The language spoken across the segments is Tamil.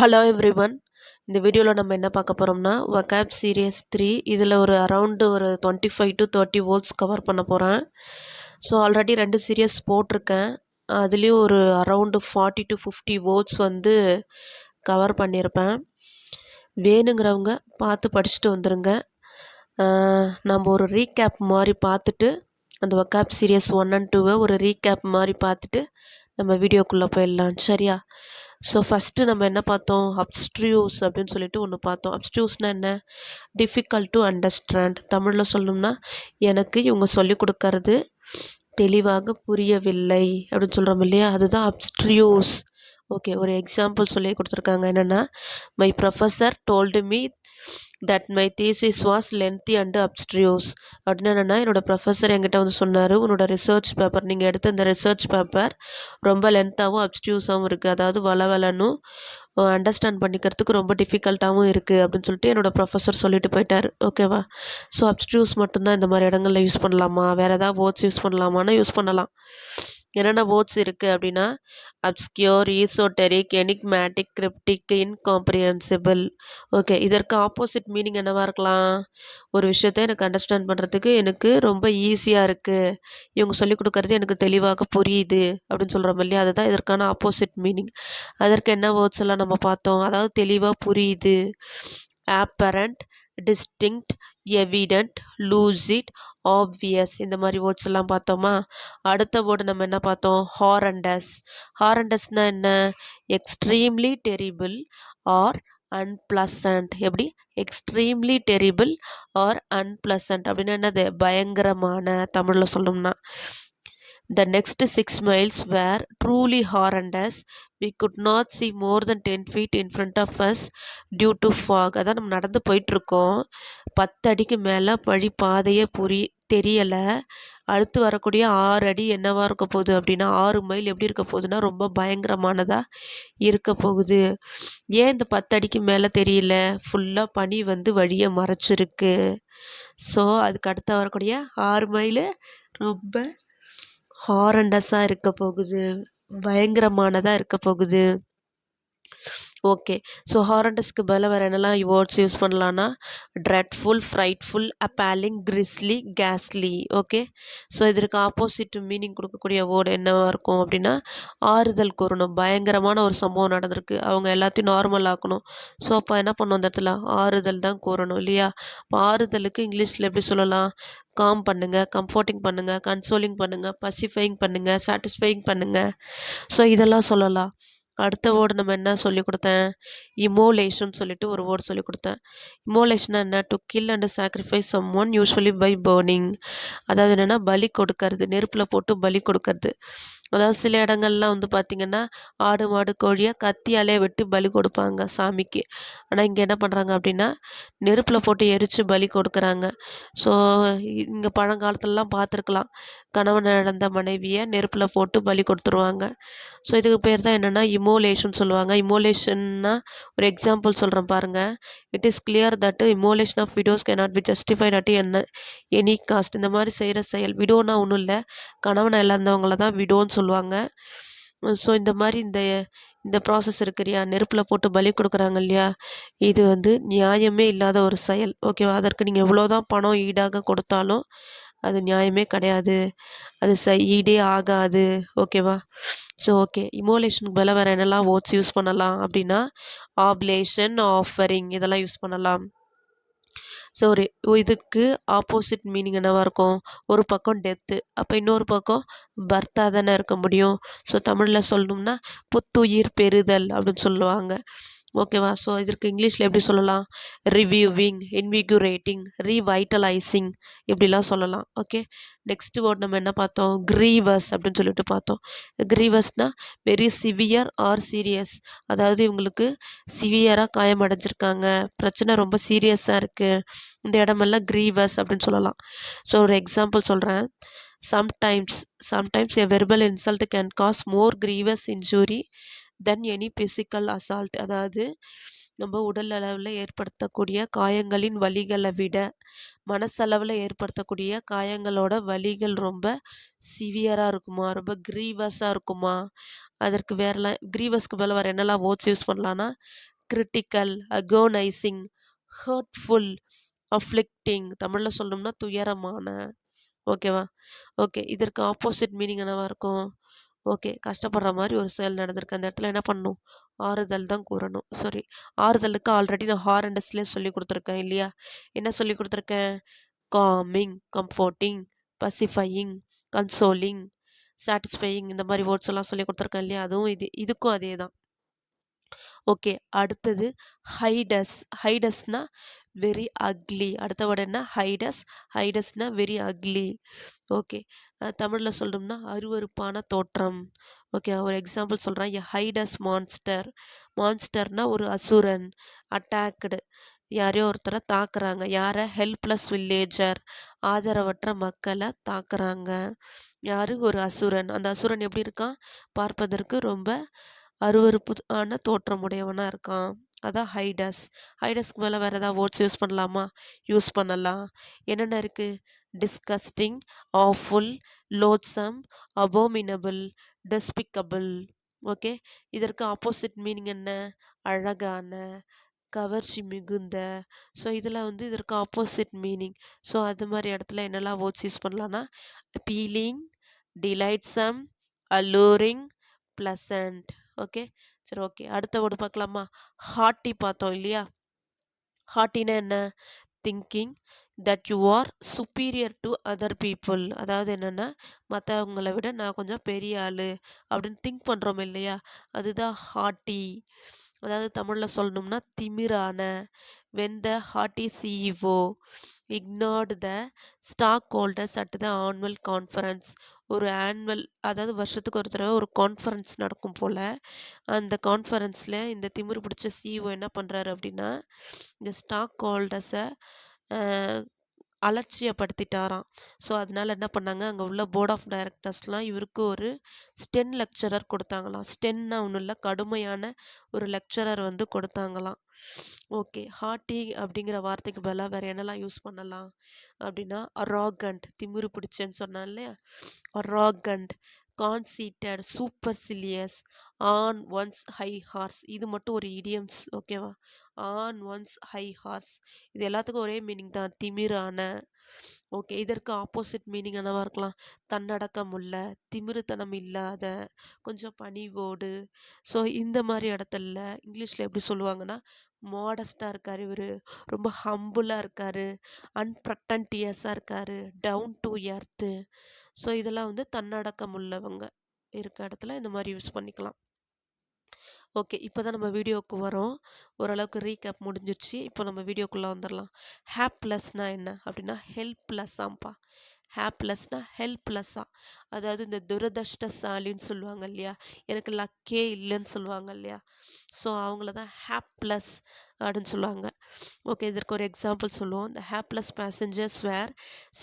Hello everyone. இந்த வீடியோவில் நம்ம என்ன பார்க்க போகிறோம்னா வொகாப் சீரியஸ் 3 இதில் ஒரு அரவுண்டு ஒரு 25 to 30 வேர்ட்ஸ் கவர் பண்ண போகிறேன். ஸோ ஆல்ரெடி 2 சீரியஸ் போட்டிருக்கேன். அதுலேயும் ஒரு அரவுண்டு 40 to 50 வேர்ட்ஸ் வந்து கவர் பண்ணியிருப்பேன். வேணுங்கிறவங்க பார்த்து படிச்சுட்டு வந்துடுங்க. நம்ம ஒரு ரீகேப் மாதிரி பார்த்துட்டு அந்த வொகாப் சீரியஸ் 1 and 2 ஒரு ரீகேப் மாதிரி பார்த்துட்டு நம்ம வீடியோக்குள்ளே போயிடலாம், சரியா? ஸோ ஃபஸ்ட்டு நம்ம என்ன பார்த்தோம், அப்ஸ்ட்ரியூஸ் அப்படின்னு சொல்லிட்டு ஒன்று பார்த்தோம். அப்ஸ்ட்ரியூஸ்னால் என்ன? Difficult to understand. தமிழில் சொல்லணும்னா எனக்கு இவங்க சொல்லிக் கொடுக்கறது தெளிவாக புரியவில்லை அப்படின்னு சொல்கிறோம் இல்லையா, அதுதான் அப்ஸ்ட்ரியூஸ். ஓகே, ஒரு எக்ஸாம்பிள் சொல்லி கொடுத்துருக்காங்க. என்னென்னா, my professor told me that my thesis was lengthy and abstruse. அப்படின்னு என்னென்னா, என்னோடய ப்ரொஃபஸர் என்கிட்ட வந்து சொன்னார், உன்னோட ரிசர்ச் பேப்பர், நீங்கள் எடுத்த இந்த ரிசர்ச் பேப்பர் ரொம்ப லென்த்தாகவும் அப்ஸ்ட்ரியூஸாகவும் இருக்குது, அதாவது வளவலனும் அண்டர்ஸ்டாண்ட் பண்ணிக்கிறதுக்கு ரொம்ப டிஃபிகல்ட்டாகவும் இருக்குது அப்படின்னு சொல்லிட்டு என்னோடய ப்ரொஃபஸர் சொல்லிட்டு போயிட்டார். ஓகேவா? ஸோ அப்ஸ்ட்ரியூஸ் மட்டும்தான் இந்த மாதிரி இடங்களில் யூஸ் பண்ணலாமா, வேறு ஏதாவது வேர்ட்ஸ் யூஸ் பண்ணலாமான்னா யூஸ் பண்ணலாம். என்னென்ன வேர்ட்ஸ் இருக்குது அப்படின்னா, அப்ஸ்கியோர், ஈசோட்டெரிக், எனிக்மேட்டிக், கிரிப்டிக், இன்காம்ப்ரிஹென்சிபிள். ஓகே, இதற்கு ஆப்போசிட் மீனிங் என்னவாக இருக்கலாம்? ஒரு விஷயத்தை எனக்கு அண்டர்ஸ்டாண்ட் பண்ணுறதுக்கு எனக்கு ரொம்ப ஈஸியாக இருக்குது, இவங்க சொல்லிக் கொடுக்கறது எனக்கு தெளிவாக புரியுது அப்படின்னு சொல்கிறோம் இல்லையா, அதுதான் இதற்கான ஆப்போசிட் மீனிங். அதற்கு என்ன வேர்ட்ஸ் எல்லாம் நம்ம பார்த்தோம்? அதாவது தெளிவாக புரியுது, apparent, distinct, evident, lucid, obvious, இந்த மாதிரி வேர்ட்ஸ் எல்லாம் பார்த்தோமா? அடுத்த வேர்டு நம்ம என்ன பார்த்தோம்? ஹாரண்டஸ். ஹாரண்டஸ்னால் என்ன? Extremely terrible or unpleasant. எப்படி? எக்ஸ்ட்ரீம்லி டெரிபிள் ஆர் அன்பிளசன்ட் அப்படின்னா என்னது? பயங்கரமான, தமிழில் சொல்லணும்னா. The next 6 miles were truly horrendous. We could not see more than 10 feet in front of us due to fog. அதான் நம்ம நடந்து போயிட்டுருக்கோம், 10 அடிக்கு மேலே வழி பாதையே தெரியலை. அடுத்து வரக்கூடிய 6 அடி என்னவாக இருக்க போகுது அப்படின்னா, 6 மைல் எப்படி இருக்க போகுதுன்னா ரொம்ப பயங்கரமானதாக இருக்க போகுது. ஏன் இந்த 10 அடிக்கு மேலே தெரியல? ஃபுல்லாக பனி வந்து வழியை மறைச்சிருக்கு. ஸோ அதுக்கு அடுத்து வரக்கூடிய 6 மைலு ரொம்ப ஹாரண்டஸாக இருக்க போகுது, பயங்கரமானதாக இருக்க போகுது. ஓகே, ஸோ ஹாரண்டஸ்க்கு பதிலாக வேறு என்னெல்லாம் வேர்ட்ஸ் யூஸ் பண்ணலான்னா, ட்ரெட்ஃபுல், ஃப்ரைட்ஃபுல், அப்பேலிங், கிரிஸ்லி, கேஸ்லி. ஓகே, ஸோ இதற்கு ஆப்போசிட் மீனிங் கொடுக்கக்கூடிய வேர்டு என்னவாக இருக்கும் அப்படின்னா, ஆறுதல் கூறணும். பயங்கரமான ஒரு சம்பவம் நடந்திருக்கு, அவங்க எல்லாத்தையும் நார்மல் ஆக்கணும். ஸோ அப்போ என்ன பண்ணணும், அந்த இடத்துல ஆறுதல் தான் கூறணும் இல்லையா? இப்போ ஆறுதலுக்கு இங்கிலீஷில் எப்படி சொல்லலாம்? காம் பண்ணுங்கள், கம்ஃபர்ட்டிங் பண்ணுங்கள், கன்சோலிங் பண்ணுங்கள், பசிஃபைங் பண்ணுங்கள், சாட்டிஸ்ஃபைங் பண்ணுங்கள். ஸோ இதெல்லாம் சொல்லலாம். அடுத்த வேர்டு நம்ம என்ன சொல்லி கொடுத்தேன்? இமோலேஷன் சொல்லிட்டு ஒரு வேர்டு சொல்லி கொடுத்தேன். இமோலேஷன் என்ன? To kill and sacrifice someone usually by burning. அதாவது என்னென்னா, பலி கொடுக்கறது, நெருப்பில் போட்டு பலி கொடுக்கறது. அதாவது சில இடங்கள்லாம் வந்து பார்த்திங்கன்னா, ஆடு மாடு கோழியை கத்தியாலே வெட்டி பலி கொடுப்பாங்க சாமிக்கு. ஆனால் இங்கே என்ன பண்ணுறாங்க அப்படின்னா, நெருப்பில் போட்டு எரித்து பலி கொடுக்குறாங்க. ஸோ இங்கே பழங்காலத்துலலாம் பார்த்துருக்கலாம், கணவன் இழந்த மனைவியை நெருப்பில் போட்டு பலி கொடுத்துருவாங்க. ஸோ இதுக்கு பேர் தான் என்னென்னா இமோலேஷன் சொல்லுவாங்க. இமோலேஷன்னா ஒரு எக்ஸாம்பிள் சொல்கிறேன் பாருங்கள். It is clear that immolation of widows cannot be justified at any cost. இந்த மாதிரி செய்கிற செயல், விடோனா ஒன்றும் இல்லை, கணவனை இழந்தவங்கள தான் விடோன்னு சொல்லுவாங்க. ஸோ இந்த மாதிரி இந்த ப்ராசஸ் இருக்கு இல்லையா, நெருப்பில் போட்டு பலி கொடுக்குறாங்க இல்லையா, இது வந்து நியாயமே இல்லாத ஒரு செயல். ஓகேவா? அதற்கு நீங்கள் எவ்வளோதான் பணம் ஈடாக கொடுத்தாலும் அது நியாயமே கிடையாது, அது ஈடே ஆகாது. ஓகேவா? ஸோ ஓகே, இமோலேஷனுக்கு பதிலாக வேறு என்னெல்லாம் வேர்ட்ஸ் யூஸ் பண்ணலாம் அப்படின்னா, ஆப்லேஷன், ஆஃபரிங், இதெல்லாம் யூஸ் பண்ணலாம். ஸோ இதுக்கு ஆப்போசிட் மீனிங் என்னவாக இருக்கும்? ஒரு பக்கம் டெத்து, அப்போ இன்னொரு பக்கம் பர்த்தாக தானே இருக்க முடியும். ஸோ தமிழில் சொல்லணும்னா புத்துயிர் பெறுதல் அப்படின்னு சொல்லுவாங்க. ஓகேவா? ஸோ இதற்கு இங்கிலீஷில் எப்படி சொல்லலாம்? ரிவ்யூவிங், இன்விகுரேட்டிங், ரீவைட்டலைசிங், இப்படிலாம் சொல்லலாம். ஓகே, நெக்ஸ்ட் வேர்ட் நம்ம என்ன பார்த்தோம்? கிரீவஸ் அப்படின்னு சொல்லிட்டு பார்த்தோம். கிரீவஸ்னால் வெரி சிவியர் ஆர் சீரியஸ். அதாவது இவங்களுக்கு சிவியராக காயமடைஞ்சிருக்காங்க, பிரச்சனை ரொம்ப சீரியஸாக இருக்குது, இந்த இடமெல்லாம் கிரீவஸ் அப்படின்னு சொல்லலாம். ஸோ ஒரு எக்ஸாம்பிள் சொல்கிறேன். Sometimes a verbal insult can cause more grievous injury than any physical assault. அதாவது நம்ம உடல் அளவில் ஏற்படுத்தக்கூடிய காயங்களின் வலிகளை விட மனசளவில் ஏற்படுத்தக்கூடிய காயங்களோட வலிகள் ரொம்ப சிவியராக இருக்குமா, ரொம்ப கிரீவஸாக இருக்குமா. அதற்கு வேறெல்லாம் கிரீவஸ்க்கு மேலே வேறு என்னெல்லாம் வேர்ட்ஸ் யூஸ் பண்ணலான்னா, கிரிட்டிக்கல், அகோனைசிங், ஹர்ட்ஃபுல், அஃப்ளிக்டிங். தமிழில் சொல்லணும்னா துயரமான. ஓகேவா? ஓகே, இதற்கு ஆப்போசிட் மீனிங் என்னவா இருக்கும்? ஓகே, கஷ்டப்படுற மாதிரி ஒரு செயல் நடந்திருக்கு, அந்த இடத்துல என்ன பண்ணணும்? ஆறுதல் தான் கூறணும். சாரி, ஆறுதலுக்கு ஆல்ரெடி நான் ஹாரண்டஸ்லேயே சொல்லி கொடுத்துருக்கேன் இல்லையா? என்ன சொல்லி கொடுத்துருக்கேன்? காமிங், கம்ஃபோர்ட்டிங், பசிஃபையிங், கன்சோலிங், சாட்டிஸ்ஃபையிங், இந்த மாதிரி வேர்ட்ஸ் எல்லாம் சொல்லி கொடுத்துருக்கேன் இல்லையா? அதுவும் இதுக்கும் அதே தான். ஓகே, அடுத்தது ஹைடஸ். ஹைடஸ்னா வெரி அக்லி. அடுத்த வேர்டு என்ன? ஹைடஸ். ஹைடஸ்னா வெரி அக்லி. ஓகே, தமிழில் சொல்லணும்னா அருவருப்பான தோற்றம். ஓகே, ஒரு எக்ஸாம்பிள் சொல்கிறேன். எ ஹைடஸ் மான்ஸ்டர். மான்ஸ்டர்னா ஒரு அசுரன். அட்டாக்டு, யாரையோ ஒருத்தரை தாக்குறாங்க. யாரை? ஹெல்ப்லெஸ் வில்லேஜர், ஆதரவற்ற மக்களை தாக்குறாங்க. யாரு? ஒரு அசுரன். அந்த அசுரன் எப்படி இருக்கான்? பார்ப்பதற்கு ரொம்ப அருவருப்பான தோற்றமுடையவனாக இருக்கான். அதான் ஹைடஸ். ஹைடஸ்க்கு மேலே வேறு ஏதாவது வேர்ட்ஸ் யூஸ் பண்ணலாமா? யூஸ் பண்ணலாம். என்னென்ன இருக்குது? Disgusting, awful, loathsome, abominable, despicable. Okay, இதற்கு ஆப்போசிட் மீனிங் என்ன? அழகான, கவர்ச்சி மிகுந்த. ஸோ இதில் வந்து இதற்கு ஆப்போசிட் மீனிங். ஸோ அது மாதிரி இடத்துல என்னெல்லாம் வேர்ட்ஸ் யூஸ் பண்ணலான்னா அப்பீலிங், டிலைட்ஸம், அல்லூரிங், ப்ளசண்ட். ஓகே, சரி. ஓகே, அடுத்த வேர்டு பார்க்கலாமா? ஹார்ட்டி பார்த்தோம் இல்லையா? ஹார்ட்டினா என்ன? Thinking that you are superior to other people. அதாவது என்னென்னா, மற்றவங்களை விட நான் கொஞ்சம் பெரிய ஆள் அப்படின்னு திங்க் பண்ணுறோம் இல்லையா? அதுதான் ஹார்ட்டி. அதாவது தமிழில் சொல்லணும்னா திமிரான. when the hearty CEO ignored the stockholders at the annual conference. ஒரு ஆனுவல், அதாவது வருஷத்துக்கு ஒரு தடவை ஒரு கான்ஃபரன்ஸ் நடக்கும் போல். அந்த கான்ஃபரன்ஸில் இந்த திமிரு பிடிச்ச சிஇஓ என்ன பண்ணுறாரு அப்படின்னா, இந்த ஸ்டாக் ஹோல்டர்ஸை அலட்சியப்படுத்திட்டாராம். ஸோ அதனால என்ன பண்ணாங்க, அங்கே உள்ள போர்ட் ஆஃப் டைரக்டர்ஸ்லாம் இவருக்கு ஒரு ஸ்டென் லெக்சரர் கொடுத்தாங்களாம். ஸ்டென்னா ஒன்றும் இல்லை, கடுமையான ஒரு லெக்சரர் வந்து கொடுத்தாங்களாம். ஓகே, ஹார்ட்டி அப்படிங்கிற வார்த்தைக்கு பதிலாக வேறு என்னெல்லாம் யூஸ் பண்ணலாம் அப்படின்னா, அராகண்ட், திமிரு பிடிச்சேன்னு சொன்னேன் இல்லையா? அராகண்ட், கான்சீட்டட், சூப்பர்சிலியஸ், ஆன் ஒன்ஸ் ஹை ஹார்ஸ். இது மட்டும் ஒரு இடியம்ஸ். ஓகேவா? ஆன் ஒன்ஸ் ஹை ஹார்ஸ், இது எல்லாத்துக்கும் ஒரே மீனிங் தான், திமிரான. ஓகே, இதற்கு ஆப்போசிட் மீனிங் என்னவா இருக்கலாம்? தன்னடக்கம் உள்ள, திமிருத்தனம் இல்லாத, கொஞ்சம் பணிவோடு. ஸோ இந்த மாதிரி இடத்துல இங்கிலீஷில் எப்படி சொல்லுவாங்கன்னா, மாடஸ்டாக இருக்கார் இவர், ரொம்ப ஹம்புளாக இருக்கார், அன்ப்ரட்டன்டியஸாக இருக்கார், டவுன் டு எர்த்து. ஸோ இதெல்லாம் வந்து தன்னடக்கம் உள்ளவங்க இருக்க இடத்துல இந்த மாதிரி யூஸ் பண்ணிக்கலாம். ஓகே, இப்போ தான் நம்ம வீடியோவுக்கு வரோம். ஓரளவுக்கு ரீகேப் முடிஞ்சிருச்சு. இப்போ நம்ம வீடியோக்குள்ளே வந்துடலாம். ஹேப்லெஸ்னா என்ன அப்படின்னா ஹெல்ப்லெஸ்ஸாம்ப்பா. ஹேப்லெஸ்னா ஹெல்ப்லெஸ்ஸாக, அதாவது இந்த துரதிர்ஷ்டசாலின்னு சொல்லுவாங்க இல்லையா? எனக்கு லக்கே இல்லைன்னு சொல்லுவாங்க இல்லையா? ஸோ அவங்கள தான் ஹேப்லெஸ் அப்படின்னு சொல்லுவாங்க. ஓகே, இதற்கு ஒரு எக்ஸாம்பிள் சொல்லுவோம். இந்த hapless passengers were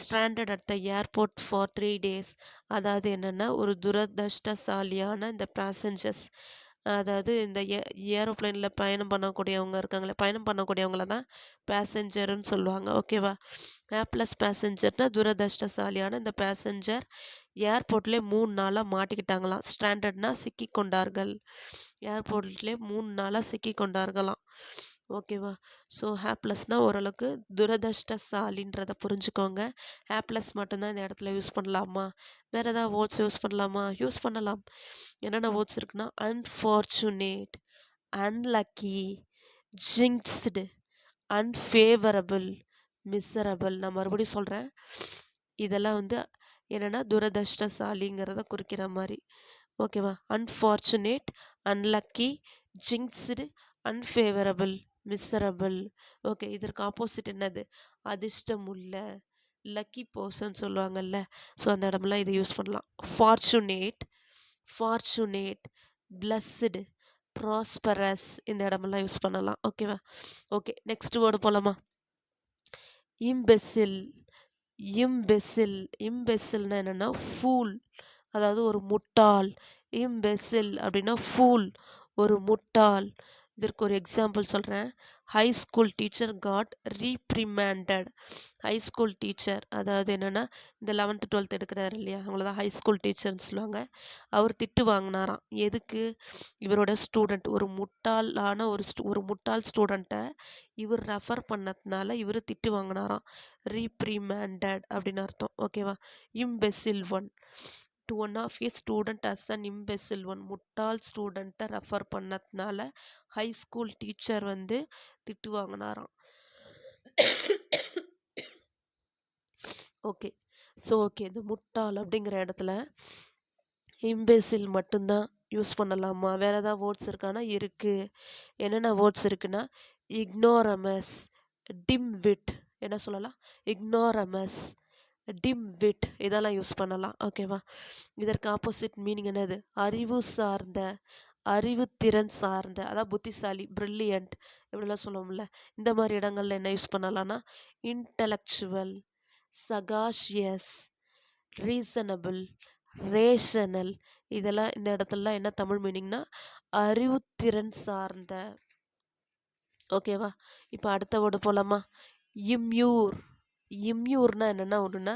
stranded at the airport for 3 days. அதாவது என்னென்னா, ஒரு துரதிர்ஷ்டசாலியான இந்த பேசஞ்சர்ஸ், அதாவது இந்த ஏரோப்ளைனில் பயணம் பண்ணக்கூடியவங்க இருக்காங்களே, பயணம் பண்ணக்கூடியவங்கள தான் பேசஞ்சர்னு சொல்லுவாங்க. ஓகேவா? ஹேப்லெஸ் பேசஞ்சர்னால் துரதிர்ஷ்டசாலியான இந்த பேசஞ்சர் ஏர்போர்ட்லேயே 3 நாளாக மாட்டிக்கிட்டாங்களாம். ஸ்ட்ராண்டட்னா சிக்கி கொண்டார்கள். ஏர்போர்ட்லேயே 3 நாளாக சிக்கி கொண்டார்களாம். ஓகேவா? ஸோ ஹேப்லெஸ்னால் ஓரளவுக்கு துரதிர்ஷ்டசாலின்றதை புரிஞ்சுக்கோங்க. ஹேப்லெஸ் மட்டும்தான் இந்த இடத்துல யூஸ் பண்ணலாமா? வேறு ஏதாவது வேர்ட்ஸ் யூஸ் பண்ணலாமா? யூஸ் பண்ணலாம். என்னென்ன வேர்ட்ஸ் இருக்குன்னா, unfortunate, unlucky, jinxed, unfavourable, miserable. நான் மறுபடியும் சொல்கிறேன். இதெல்லாம் வந்து என்னென்னா துரதிர்ஷ்டசாலிங்கிறத குறிக்கிற மாதிரி. ஓகேவா? Unfortunate, unlucky, jinxed, unfavourable, miserable. Okay, இதற்கு ஆப்போசிட் என்னது? அதிர்ஷ்டம் உள்ள, லக்கி பர்சன் சொல்லுவாங்கல்ல. ஸோ அந்த இடமெல்லாம் இதை யூஸ் பண்ணலாம். ஃபார்ச்சுனேட், ஃபார்ச்சுனேட், பிளஸ்டு, ப்ராஸ்பரஸ், இந்த இடமெல்லாம் யூஸ் பண்ணலாம். ஓகேவா? ஓகே, நெக்ஸ்ட் வேர்டு போகலாமா? இம்பெசில். இம்பெசில், இம்பெசில்னா என்னென்னா ஃபூல், அதாவது ஒரு முட்டாள். இம்பெசில் அப்படின்னா ஃபூல், ஒரு முட்டாள். இதற்கு ஒரு எக்ஸாம்பிள் சொல்கிறேன். High school teacher got reprimanded. High school teacher அதாவது என்னென்னா இந்த 11th 12th எடுக்கிறாரு இல்லையா, அவங்கள தான் ஹை ஸ்கூல் டீச்சர்னு சொல்லுவாங்க. அவர் திட்டு வாங்கினாராம். எதுக்கு? இவரோட ஸ்டூடெண்ட் ஒரு முட்டாளான ஒரு முட்டாள் ஸ்டூடெண்ட்டை இவர் ரெஃபர் பண்ணதுனால இவர் திட்டு வாங்கினாராம். ரீப்ரிமேண்டட் அப்படின்னு அர்த்தம். ஓகேவா? Imbecile one to one of a student as an imbecile one. முட்டாள் ஸ்டூடெண்ட்டை ரெஃபர் பண்ணதுனால ஹை ஸ்கூல் டீச்சர் வந்து திட்டு வாங்கினாராம். ஓகே. ஸோ ஓகே, இந்த முட்டாள் அப்படிங்கிற இடத்துல இம்பெசில் மட்டும்தான் யூஸ் பண்ணலாமா? வேறு ஏதாவது வேர்ட்ஸ் இருக்கானா? இருக்குது. என்னென்ன வேர்ட்ஸ் இருக்குன்னா இக்னோரமஸ், டிம்விட், என்ன சொல்லலாம்? இக்னோரமஸ், டிம்விட், இதெல்லாம் யூஸ் பண்ணலாம். ஓகேவா? இதற்கு ஆப்போசிட் மீனிங் என்னது? அறிவு சார்ந்த, அறிவுத்திறன் சார்ந்த, அதாவது புத்திசாலி, பிரில்லியன்ட் இப்படிலாம் சொல்லுவோம்ல. இந்த மாதிரி இடங்கள்ல என்ன யூஸ் பண்ணலாம்னா இன்டலெக்சுவல், சகாஷியஸ், ரீசனபிள், ரேஷனல், இதெல்லாம் இந்த இடத்துலலாம் என்ன தமிழ் மீனிங்னா அறிவுத்திறன் சார்ந்த. ஓகேவா? இப்போ அடுத்த வேர்டு போலாமா? இம்யூர். இம்யூர்னா என்னென்னா ஒன்றுனா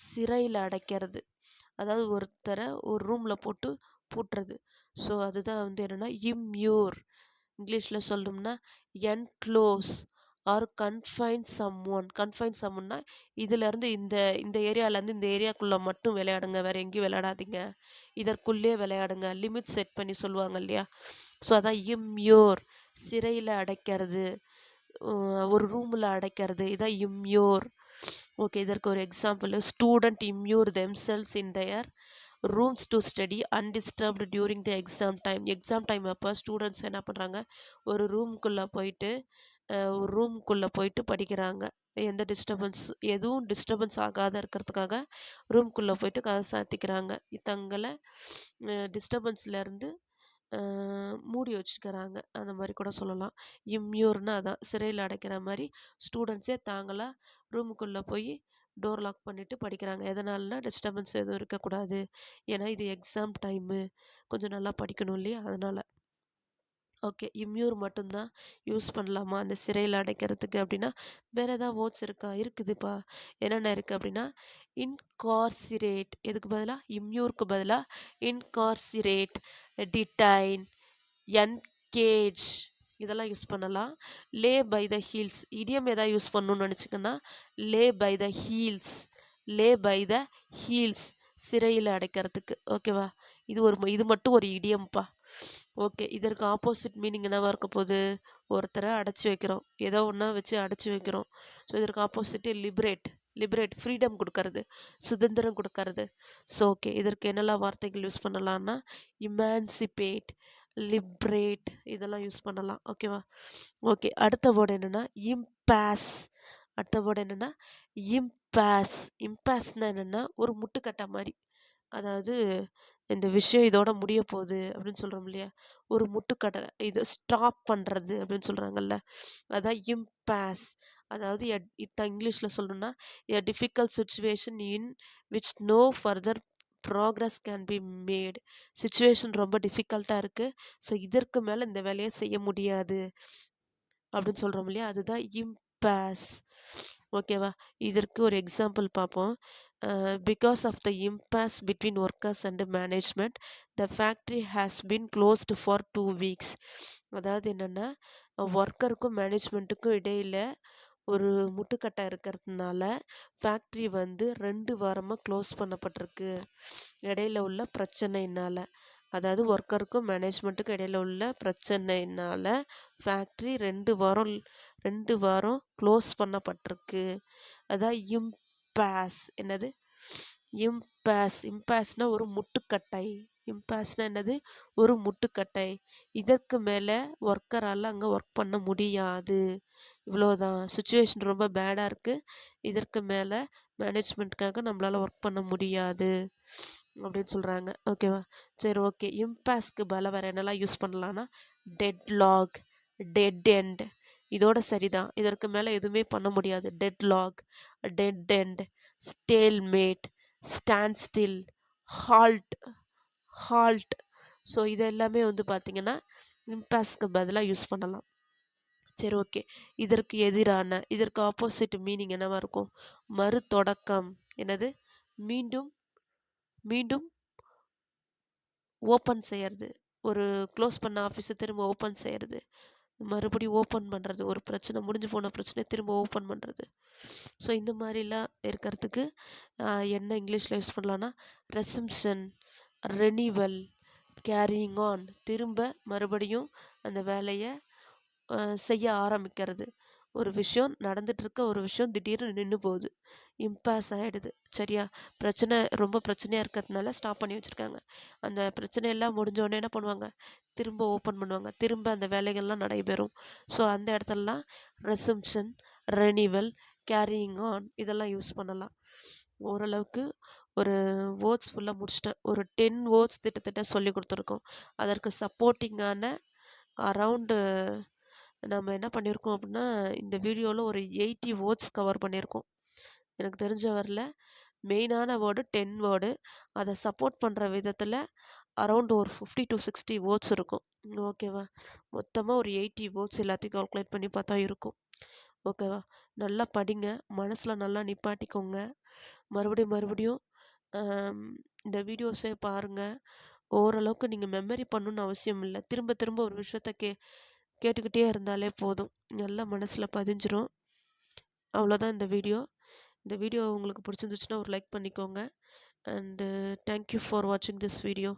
சிறையில் அடைக்கிறது, அதாவது ஒருத்தரை ஒரு ரூமில் போட்டு பூட்டுறது. ஸோ அதுதான் வந்து என்னென்னா இம்யூர். இங்கிலீஷில் சொல்லணும்னா enclose or confine someone. Confine சம்ஒன்னா இதிலேருந்து இந்த இந்த ஏரியாவிலேருந்து இந்த ஏரியாக்குள்ளே மட்டும் விளையாடுங்க, வேறு எங்கேயும் விளையாடாதீங்க, இதற்குள்ளே விளையாடுங்க, லிமிட் செட் பண்ணி சொல்லுவாங்க இல்லையா. ஸோ அதான் இம்யூர், சிறையில் அடைக்கிறது, ஒரு ரூமில் அடைக்கிறது, இதான் இம்யூர். ஓகே, இதற்கு ஒரு example. Student immure themselves in their rooms to study undisturbed during the exam time. Exam time அப்போ ஸ்டூடெண்ட்ஸ் என்ன பண்ணுறாங்க? ஒரு ரூம்குள்ளே போயிட்டு படிக்கிறாங்க. எந்த டிஸ்டர்பன்ஸ், எதுவும் டிஸ்டர்பன்ஸ் ஆகாத இருக்கிறதுக்காக ரூம்குள்ளே போயிட்டு கதை சாத்திக்கிறாங்க. தங்களை டிஸ்டர்பன்ஸ்லேருந்து மூடி வச்சுக்கிறாங்க. அந்த மாதிரி கூட சொல்லலாம். இம்யூர்னா அதான் சிறையில் அடைக்கிற மாதிரி ஸ்டூடெண்ட்ஸே தாங்களாக ரூமுக்குள்ளே போய் டோர் லாக் பண்ணிவிட்டு படிக்கிறாங்க. எதனாலனா டிஸ்டர்பன்ஸ் எதுவும் இருக்கக்கூடாது, ஏன்னா இது எக்ஸாம் டைமு, கொஞ்சம் நல்லா படிக்கணும் இல்லையா, அதனால். ஓகே, இம்யூர் மட்டும்தான் யூஸ் பண்ணலாமா அந்த சிறையில் அடைக்கிறதுக்கு அப்படின்னா வேறு ஏதாவது வேர்ட்ஸ் இருக்கா? இருக்குதுப்பா. என்னென்ன இருக்குது அப்படின்னா இன்கார்சிரேட், எதுக்கு பதிலாக? இம்யூருக்கு பதிலாக இன்கார்சிரேட், டிடைன், என்கேஜ், இதெல்லாம் யூஸ் பண்ணலாம். லே பை த ஹீல்ஸ், இடியம் எதாவது யூஸ் பண்ணணும்னு நினச்சிங்கன்னா lay by the heels, lay by the heels, சிறையில் அடைக்கிறதுக்கு. ஓகேவா? இது மட்டும் ஒரு இடியம்ப்பா. ஓகே, இதற்கு ஆப்போசிட் மீனிங் என்னவா இருக்க போகுது? ஒருத்தரை அடைச்சி வைக்கிறோம், ஏதோ ஒன்றா வச்சு அடைச்சி வைக்கிறோம். ஸோ இதற்கு ஆப்போசிட்டு லிபரேட். லிபரேட் ஃப்ரீடம் கொடுக்கறது, சுதந்திரம் கொடுக்கறது. ஸோ ஓகே, இதற்கு என்னெல்லாம் வார்த்தைகள் யூஸ் பண்ணலான்னா இமான்சிபேட், லிப்ரேட், இதெல்லாம் யூஸ் பண்ணலாம். ஓகேவா? ஓகே, அடுத்த வேர்டு என்னென்னா இம்பாஸ். அடுத்த வேர்டு என்னென்னா இம்பாஸ். இம்பாஸ்னால் என்னென்னா ஒரு முட்டுக்கட்டை மாதிரி, அதாவது இந்த விஷயம் இதோட முடிய போகுது அப்படின்னு சொல்கிறோம் இல்லையா, ஒரு முட்டுக்கட்டை, இது ஸ்டாப் பண்ணுறது அப்படின்னு சொல்கிறாங்கல்ல, அதான் இம்பாஸ். அதாவது இங்கிலீஷில் சொல்லணும்னா a difficult situation in which no further progress can be made. Situation ரொம்ப டிஃபிகல்ட்டாக இருக்குது, ஸோ இதற்கு மேலே இந்த வேலையை செய்ய முடியாது அப்படின்னு சொல்கிறோம் இல்லையா, அதுதான் இம்பாஸ். ஓகேவா? இதற்கு ஒரு எக்ஸாம்பிள் பார்ப்போம். Because of the impasse between workers and management the factory has been closed for 2 weeks. அதாவது என்னென்னா ஒர்க்கருக்கும் மேனேஜ்மெண்ட்டுக்கும் இடையில் ஒரு முட்டுக்கட்டை இருக்கிறதுனால ஃபேக்ட்ரி வந்து 2 வாரமாக க்ளோஸ் பண்ணப்பட்டிருக்கு, இடையில உள்ள பிரச்சனையினால். அதாவது ஒர்க்கருக்கும் மேனேஜ்மெண்ட்டுக்கும் இடையில உள்ள பிரச்சனையினால் ஃபேக்ட்ரி 2 வாரம் க்ளோஸ் பண்ணப்பட்டிருக்கு. அதான் இம்பாஸ். என்னது? இம்பாஸ். இம்பாஸ்னால் ஒரு முட்டுக்கட்டை. இம்பாஸ்னால் என்னது? ஒரு முட்டுக்கட்டை. இதற்கு மேலே ஒர்க்கரால் அங்கே ஒர்க் பண்ண முடியாது, இவ்வளோதான். சுச்சுவேஷன் ரொம்ப பேடாக இருக்குது, இதற்கு மேலே மேனேஜ்மெண்ட்டுக்காக நம்மளால் ஒர்க் பண்ண முடியாது அப்படின்னு சொல்கிறாங்க. ஓகேவா? சரி, ஓகே. இம்பாஸ்க்கு பதிலாக வேறு என்னெல்லாம் யூஸ் பண்ணலான்னா டெட்லாக், டெட் எண்ட், இதோட சரிதான், இதற்கு மேலே எதுவுமே பண்ண முடியாது. Deadlock, dead end, stalemate, stand still, halt. So இது எல்லாமே வந்து பார்த்திங்கன்னா இம்பேஸ்க்கு பதிலாக யூஸ் பண்ணலாம். சரி, ஓகே. இதற்கு ஆப்போசிட் மீனிங் என்னவா இருக்கும்? மறுதொடக்கம். என்னது? மீண்டும் மீண்டும் ஓப்பன் செய்யறது. ஒரு க்ளோஸ் பண்ண ஆஃபீஸை திரும்ப ஓப்பன் செய்யறது. மறுபடியும் ஓப்பன் பண்ணுறது. ஒரு பிரச்சனை முடிஞ்சு போன பிரச்சனையை திரும்ப ஓப்பன் பண்ணுறது. ஸோ இந்த மாதிரிலாம் இருக்கிறதுக்கு என்ன இங்கிலீஷில் யூஸ் பண்ணலான்னா ரெசம்ஷன், ரெனிவல், கேரியிங் ஆன், திரும்ப மறுபடியும் அந்த வேலையை செய்ய ஆரம்பிக்கிறது. ஒரு விஷயம் நடந்துகிட்ருக்க ஒரு விஷயம் திடீர்னு நின்று போகுது, இம்பேஸ் ஆகிடுது. சரியா? ரொம்ப பிரச்சனையாக இருக்கிறதுனால ஸ்டாப் பண்ணி வச்சுருக்காங்க. அந்த பிரச்சனையெல்லாம் முடிஞ்சோடனே என்ன பண்ணுவாங்க? திரும்ப ஓப்பன் பண்ணுவாங்க. திரும்ப அந்த வேலைகள்லாம் நடைபெறும். ஸோ அந்த இடத்துலலாம் ரெசம்ஷன், ரெனிவல், கேரியிங் ஆன் இதெல்லாம் யூஸ் பண்ணலாம். ஓரளவுக்கு ஒரு வேர்ட்ஸ் ஃபுல்லாக முடிச்சிட்டேன். ஒரு 10 வேர்ட்ஸ் கிட்டத்தட்ட சொல்லி கொடுத்துருக்கோம். அதற்கு சப்போர்ட்டிங்கான அரவுண்டு நம்ம என்ன பண்ணியிருக்கோம் அப்படின்னா, இந்த வீடியோவில் ஒரு 80 வேர்ட்ஸ் கவர் பண்ணியிருக்கோம். எனக்கு தெரிஞ்ச வரல மெயினான வேர்டு 10 வேர்டு. அதை சப்போர்ட் பண்ணுற விதத்தில் அரவுண்ட் ஒரு 50 to 60 வேர்ட்ஸ் இருக்கும். ஓகேவா? மொத்தமாக ஒரு 80 வேர்ட்ஸ் எல்லாத்தையும் கால்குலேட் பண்ணி பார்த்தா இருக்கும். ஓகேவா? நல்லா படிங்க, மனசில் நல்லா நிப்பாட்டிக்கோங்க. மறுபடியும் மறுபடியும் இந்த வீடியோஸே பாருங்கள். ஓரளவுக்கு நீங்கள் மெமரி பண்ணணுன்னு அவசியம் இல்லை. திரும்ப திரும்ப ஒரு விஷயத்த கேட்டுக்கிட்டே இருந்தாலே போதும், நல்லா மனசில் பதிஞ்சிரும். அவ்வளோதான் இந்த வீடியோ. இந்த வீடியோ உங்களுக்கு பிடிச்சிருந்துச்சுன்னா ஒரு லைக் பண்ணிக்கோங்க. அண்டு தேங்க்யூ ஃபார் வாட்சிங் திஸ் வீடியோ.